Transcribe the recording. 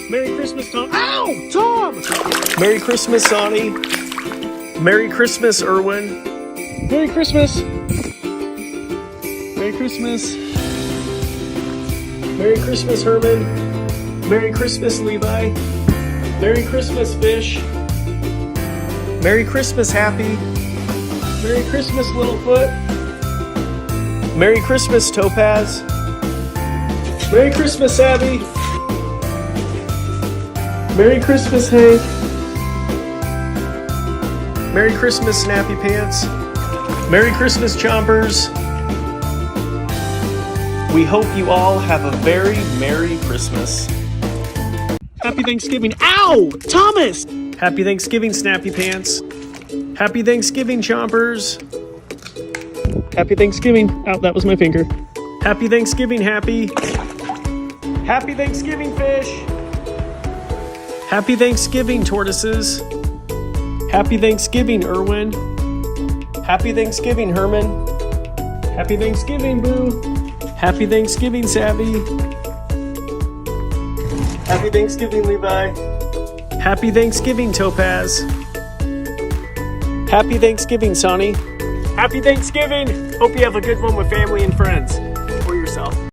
Merry Christmas, Tom. Ow! Tom! Merry Christmas, Sonny. Merry Christmas, Erwin. Merry Christmas. Merry Christmas. Merry Christmas, Herman. Merry Christmas, Levi. Merry Christmas, Fish. Merry Christmas, Happy. Merry Christmas, Littlefoot. Merry Christmas, Topaz. Merry Christmas, Abby. Merry Christmas, Hank. Merry Christmas, Snappy Pants. Merry Christmas, Chompers. We hope you all have a very Merry Christmas. Happy Thanksgiving. Ow! Thomas! Happy Thanksgiving, Snappy Pants. Happy Thanksgiving, Chompers. Happy Thanksgiving. Ow, that was my finger. Happy Thanksgiving, Happy. Happy Thanksgiving, Fish. Happy Thanksgiving, Tortoises. Happy Thanksgiving, Erwin. Happy Thanksgiving, Herman. Happy Thanksgiving, Boo. Happy Thanksgiving, Savvy. Happy Thanksgiving, Levi. Happy Thanksgiving, Topaz. Happy Thanksgiving, Sonny. Happy Thanksgiving. Hope you have a good one with family and friends.